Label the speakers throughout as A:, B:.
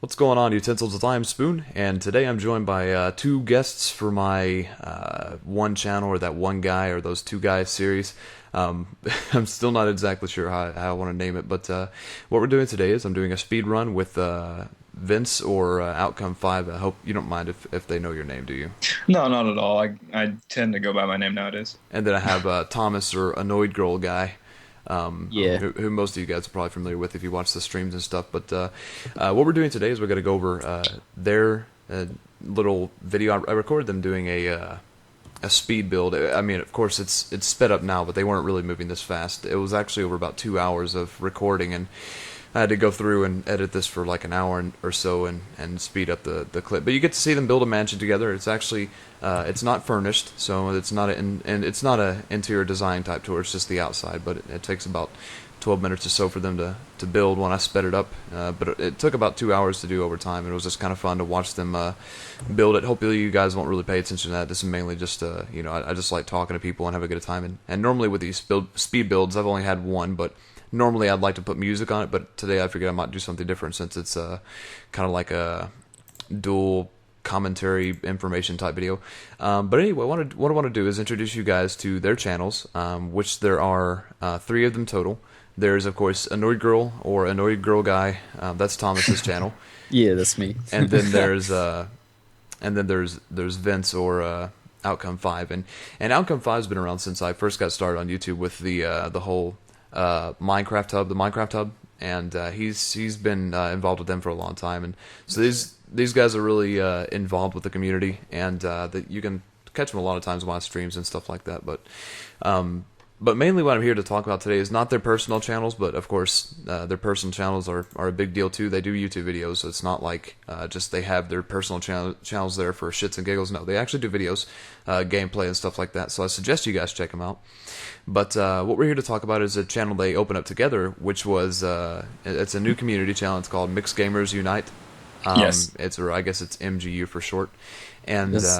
A: What's going on, utensils? With I am Spoon, and today I'm joined by two guests for my one channel, or that one guy, or those two guys series. I'm still not exactly sure how I want to name it, but what we're doing today is I'm doing a speed run with Vince or Outcome5. I hope you don't mind if they know your name, do you?
B: No, not at all. I tend to go by my name nowadays.
A: And then I have Thomas, or Annoyed Girl Guy,
C: Yeah.
A: who most of you guys are probably familiar with if you watch the streams and stuff. But what we're doing today is we're going to go over their little video. I recorded them doing a speed build. I mean, of course, it's sped up now, but they weren't really moving this fast. It was actually over about 2 hours of recording, and I had to go through and edit this for like an hour or so and speed up the clip. But you get to see them build a mansion together. It's actually it's not furnished, so it's not and it's not a interior design type tour. It's just the outside, but it takes about 12 minutes or so for them to build when I sped it up. But it took about 2 hours to do over time, and it was just kind of fun to watch them build it. Hopefully you guys won't really pay attention to that. This is mainly just, I just like talking to people and having a good time. And normally with these speed builds, I've only had one, but normally I'd like to put music on it, but today I figured I might do something different since it's kind of like a dual commentary information type video. But anyway, what I want to do is introduce you guys to their channels, which there are three of them total. There's, of course, Annoyed Girl or Annoyed Girl Guy. That's Thomas's channel.
C: Yeah, that's me.
A: And then there's Vince or Outcome5, and Outcome5 has been around since I first got started on YouTube with the whole Minecraft hub, the Minecraft hub, and he's been involved with them for a long time, and so these guys are really involved with the community, and that you can catch them a lot of times while streams and stuff like that, but mainly what I'm here to talk about today is not their personal channels, but of course their personal channels are a big deal too. They do YouTube videos, so it's not like just they have their personal channels there for shits and giggles. No, they actually do videos, gameplay and stuff like that, so I suggest you guys check them out. But what we're here to talk about is a channel they opened up together, which was it's a new community channel. It's called Mixed Gamers Unite.
B: Yes.
A: Or I guess it's MGU for short. And
C: Yes.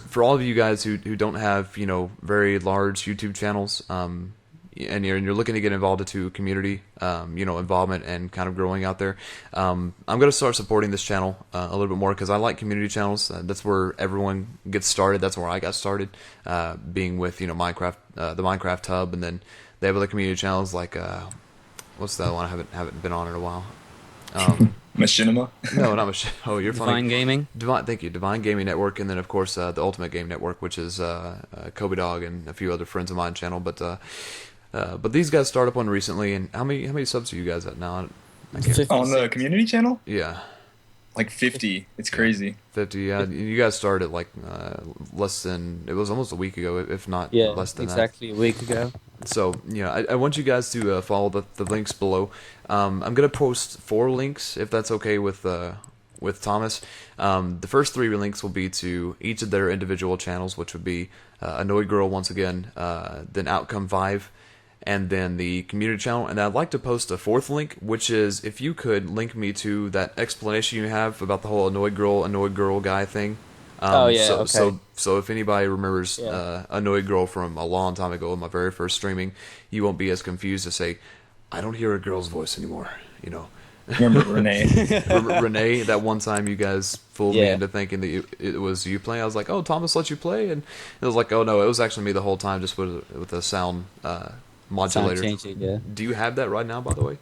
A: for all of you guys who don't have very large YouTube channels, and you're looking to get involved into community, involvement and kind of growing out there, I'm going to start supporting this channel a little bit more because I like community channels. That's where everyone gets started. That's where I got started, being with Minecraft, the Minecraft hub, and then they have other community channels like what's that one? I haven't been on in a while.
B: Machinima.
A: No, not much. Oh, you're funny.
C: Divine Gaming.
A: Thank you. Divine Gaming Network, and then of course the Ultimate Game Network, which is Kobe Dog and a few other friends of mine channel. But these guys started up one recently, and how many subs are you guys at now? I can't.
C: 50.
B: On the community channel?
A: Yeah,
B: Like 50. It's crazy.
A: 50. Yeah, you guys started like less than, it was almost a week ago, if not
C: Yeah,
A: less than
C: exactly a week ago.
A: that. So I want you guys to follow the links below. I'm gonna post 4 links if that's okay with Thomas. The first 3 links will be to each of their individual channels, which would be Annoyed Girl once again, then Outcome5, and then the community channel. And I'd like to post a 4th link, which is if you could link me to that explanation you have about the whole Annoyed Girl guy thing.
C: Oh, yeah,
A: so,
C: okay.
A: so if anybody remembers
C: Yeah.
A: Annoyed Girl from a long time ago, my very first streaming, you won't be as confused to say, I don't hear a girl's voice anymore.
B: Remember Renee?
A: Renee, that one time you guys fooled me
C: Yeah.
A: into thinking that it was you playing. I was like, oh, Thomas let you play? And it was like, oh, no, it was actually me the whole time, just with a sound modulator.
C: Sound changing, yeah.
A: Do you have that right now, by the way?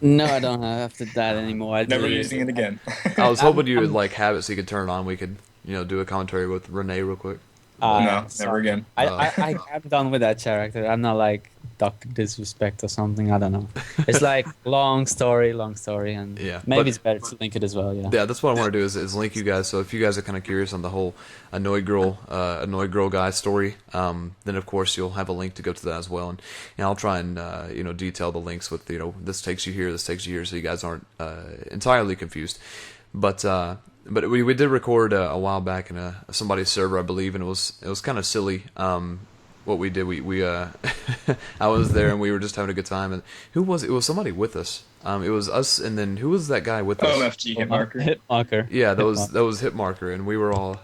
C: No, I don't have that anymore. I
B: Never
C: deleted
B: using it again.
A: I was hoping you would
C: I'm-
A: like have it so you could turn it on. We could, do a commentary with Renee real quick.
B: No,
C: so-
B: never again.
C: I'm done with that character. I'm not like Dr. Disrespect or something. I don't know. It's like long story, and
A: Yeah,
C: maybe
A: but-
C: it's better to link it as well. Yeah.
A: Yeah, that's what I want to do is link you guys. So if you guys are kind of curious on the whole Annoyed Girl guy story, then of course you'll have a link to go to that as well. And I'll try and detail the links with this takes you here, this takes you here, so you guys aren't entirely confused. But we did record a while back in somebody's server, I believe, and it was kind of silly. What we did, we I was there and we were just having a good time. And who was it? It was somebody with us. It was us, and then who was that guy with us?
B: OMFG hit marker.
C: Hit marker.
A: Yeah, that was Hit Marker, and we were all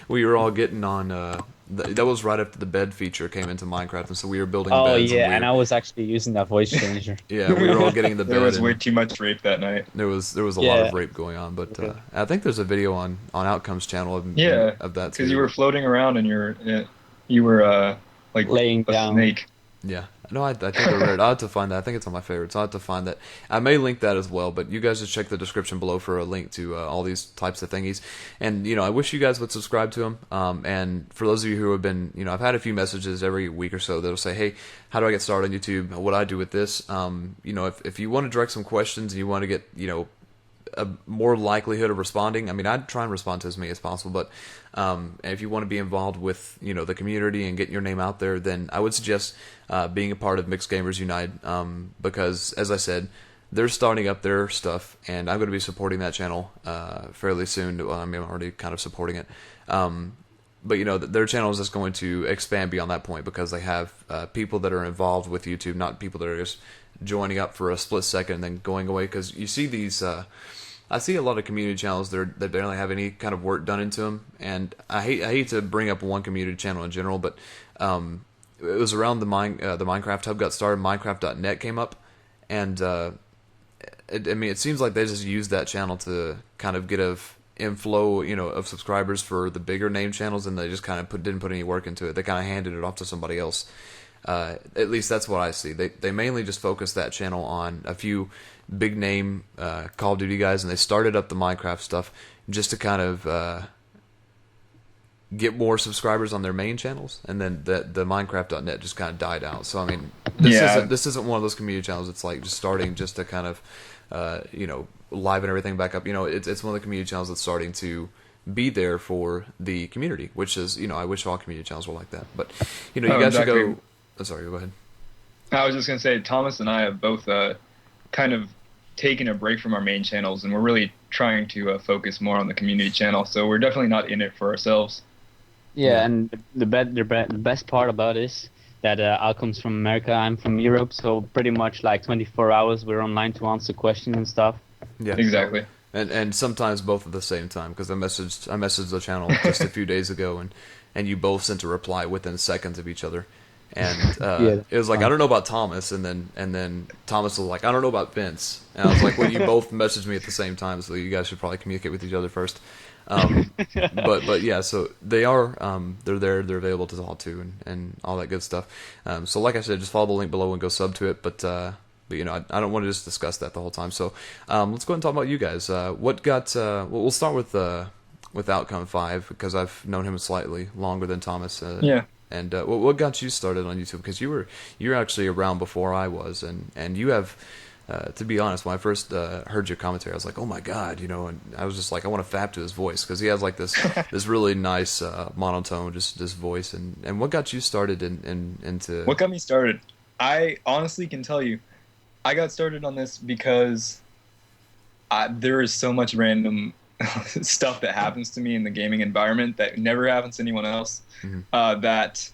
A: we were all getting on that was right after the bed feature came into Minecraft, and so we were building
C: Oh
A: beds.
C: yeah,
A: And
C: and I was actually using that voice changer.
A: yeah, we were all getting in the bed.
B: There was
A: and
B: way too much rape that night.
A: there was a lot
C: Yeah.
A: of rape going on, but
C: Okay.
A: I think there's a video on Outcome's channel
B: Yeah,
A: of that too.
B: because you were floating around and you were like
C: Laying
B: a
C: down.
B: snake.
A: Yeah. No, I think I read it. I'll have to find that. I think it's on my favorites. I'll have to find that. I may link that as well, but you guys just check the description below for a link to all these types of thingies. And, I wish you guys would subscribe to them. And for those of you who have been, I've had a few messages every week or so that'll say, hey, how do I get started on YouTube? What do I do with this? If you want to direct some questions and you want to get, a more likelihood of responding. I mean, I'd try and respond to as many as possible, but if you want to be involved with the community and getting your name out there, then I would suggest being a part of Mixed Gamers Unite, because as I said, they're starting up their stuff, and I'm going to be supporting that channel fairly soon. Well, I mean, I'm already kind of supporting it. But their channel is just going to expand beyond that point because they have people that are involved with YouTube, not people that are just joining up for a split second and then going away. Because you see these, I see a lot of community channels that barely have any kind of work done into them, and I hate to bring up one community channel in general, but it was around the Minecraft Hub got started. Minecraft.net came up, and it seems like they just used that channel to kind of get a inflow, of subscribers for the bigger name channels, and they just kind of didn't put any work into it. They kind of handed it off to somebody else. At least that's what I see. They mainly just focused that channel on a few big name Call of Duty guys, and they started up the Minecraft stuff just to kind of get more subscribers on their main channels, and then the Minecraft.net just kind of died out. So I mean, this isn't one of those community channels. It's like just starting just to kind of liven everything back up. It's one of the community channels that's starting to be there for the community, which is I wish all community channels were like that. But you guys should go. Oh, sorry, go ahead.
B: I was just gonna say, Thomas and I have both kind of taken a break from our main channels, and we're really trying to focus more on the community channel. So we're definitely not in it for ourselves.
C: Yeah, and the best part about it is that Alcom's from America, I'm from Europe, so pretty much like 24 hours we're online to answer questions and stuff.
A: Yeah,
B: exactly.
A: And sometimes both at the same time, because I messaged the channel just a few days ago, and you both sent a reply within seconds of each other. And it was like, I don't know about Thomas, and then Thomas was like, I don't know about Vince, and I was like, well, you both messaged me at the same time, so you guys should probably communicate with each other first. But yeah, so they're there, they're available to talk to, and all that good stuff. So like I said, just follow the link below and go sub to it. But I don't want to just discuss that the whole time. So let's go ahead and talk about you guys. What got? We'll start with theoutcome5, because I've known him slightly longer than Thomas.
B: Yeah.
A: And what got you started on YouTube? Because you're actually around before I was, and you have, to be honest, when I first heard your commentary, I was like, oh my god, and I was just like, I want to fap to his voice, because he has like this this really nice monotone, just this voice. And what got you started into?
B: What got me started? I honestly can tell you, I got started on this because there is so much random stuff that happens to me in the gaming environment that never happens to anyone else, that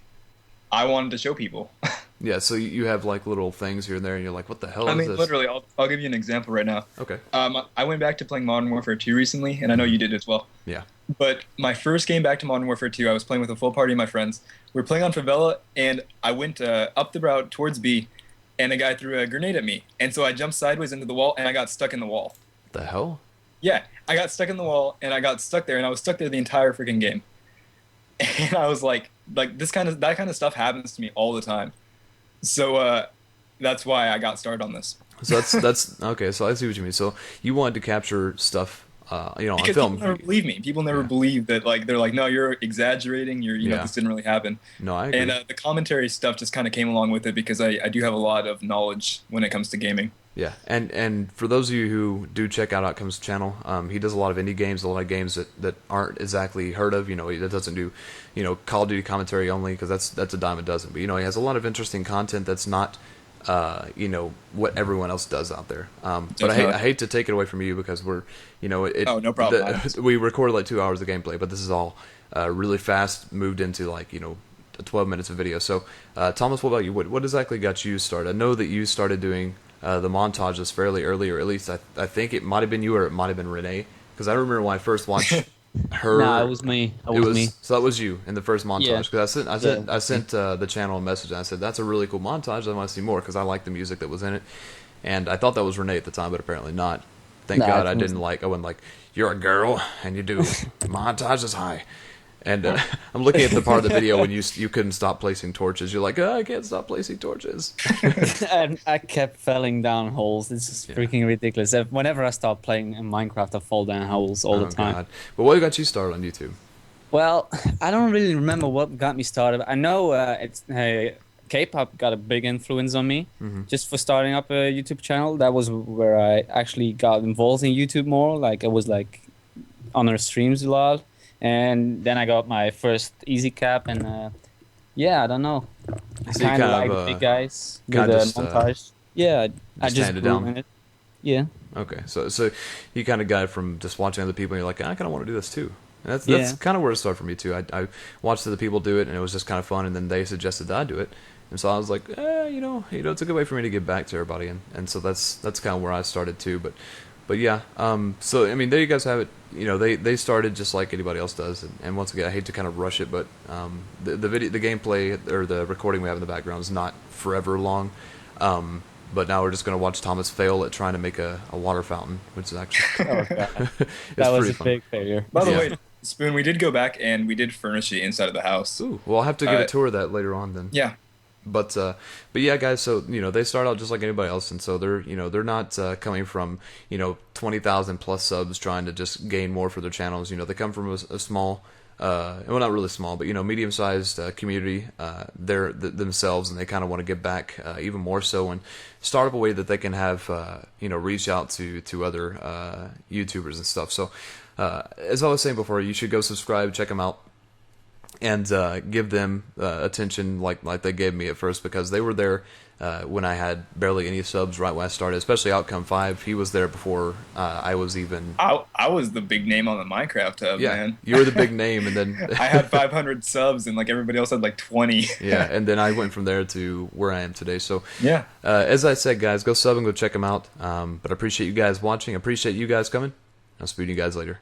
B: I wanted to show people.
A: Yeah, so you have like little things here and there, and you're like, what the hell is this?
B: Literally, I'll give you an example right now.
A: Okay.
B: I went back to playing Modern Warfare 2 recently, and I know you did as well.
A: Yeah.
B: But my first game back to Modern Warfare 2, I was playing with a full party of my friends. We were playing on Favela, and I went up the route towards B, and a guy threw a grenade at me. And so I jumped sideways into the wall, and I got stuck in the wall.
A: The hell?
B: Yeah, I got stuck in the wall, and I got stuck there, and I was stuck there the entire freaking game. And I was like that kind of stuff happens to me all the time. So that's why I got started on this.
A: So that's okay. So I see what you mean. So you wanted to capture stuff, on
B: because
A: film.
B: People never believe me. People never believe that. Like they're like, no, you're exaggerating. This didn't really happen.
A: No, I agree.
B: And the commentary stuff just kind of came along with it because I do have a lot of knowledge when it comes to gaming.
A: Yeah, and for those of you who do check out Outcome's channel, he does a lot of indie games, a lot of games that aren't exactly heard of. He doesn't do, Call of Duty commentary only, because that's a dime a dozen. But he has a lot of interesting content that's not, what everyone else does out there. But I hate to take it away from you, because we're,
B: Oh, no problem.
A: We recorded like 2 hours of gameplay, but this is all really fast, moved into 12 minutes of video. So, Thomas, what about you? What exactly got you started? I know that you started doing the montages fairly early, or at least I think it might have been you, or it might have been Renee, because I remember when I first watched her.
C: No, it was me. It was me.
A: So that was you in the first
C: Yeah.
A: montage. Because
C: Yeah.
A: I sent the channel a message. And I said that's a really cool montage. I want to see more because I like the music that was in it. And I thought that was Renee at the time, but apparently not. Thank
C: Nah,
A: God
C: it
A: I
C: wasn't.
A: didn't like. I wasn't like, you're a girl and you do montages high. And I'm looking at the part of the video when you couldn't stop placing torches. You're like, I can't stop placing torches.
D: And I kept falling down holes. This is freaking ridiculous. Whenever I start playing in Minecraft, I fall down holes all the time.
A: God. But what got you started on YouTube?
D: Well, I don't really remember what got me started. I know K-pop got a big influence on me just for starting up a YouTube channel. That was where I actually got involved in YouTube more. Like I was like on their streams a lot, and then I got my first Easy Cap, and yeah, I don't know. I
A: So you
D: kind of
A: kind
D: like
A: of,
D: the big guys with
A: kinda
D: the
A: just,
D: montage. Yeah, I
A: just
D: just
A: handed
D: grew
A: down?
D: in it. Yeah.
A: Okay, so you kind of got it from just watching other people, and you're like, I kind of want to do this too. And that's
D: Yeah.
A: kind of where it started for me too. I watched other people do it, and it was just kind of fun. And then they suggested that I do it, and so I was like, you know, it's a good way for me to give back to everybody, and so that's kind of where I started too. But yeah, so I mean, there you guys have it. You know, they started just like anybody else does, and once again, I hate to kind of rush it, but the gameplay or the recording we have in the background is not forever long. But now we're just going to watch Thomas fail at trying to make a water fountain, which is actually
D: Oh, God.
A: it's
D: That was
A: pretty
D: a
A: fun.
D: big failure.
B: By the
A: Yeah.
B: way, Spoon, we did go back and we did furnish the inside of the house.
A: Ooh, well, I'll have to give a tour of that later on then.
B: Yeah.
A: But yeah, guys. So they start out just like anybody else, and so they're not coming from 20,000 plus subs trying to just gain more for their channels. They come from a small, well, not really small, but medium-sized community. They're themselves, and they kind of want to give back even more so, and start up a way that they can have reach out to other YouTubers and stuff. So as I was saying before, you should go subscribe, check them out, and give them attention like they gave me at first, because they were there when I had barely any subs right when I started, especially Outcome5. He was there before I was even...
B: I was the big name on the Minecraft hub,
A: Yeah,
B: man.
A: you were the big name, and then...
B: I had 500 subs, and like everybody else had like 20.
A: Yeah, and then I went from there to where I am today. So
B: Yeah.
A: as I said, guys, go sub and go check them out. But I appreciate you guys watching. I appreciate you guys coming. I'll speak to you guys later.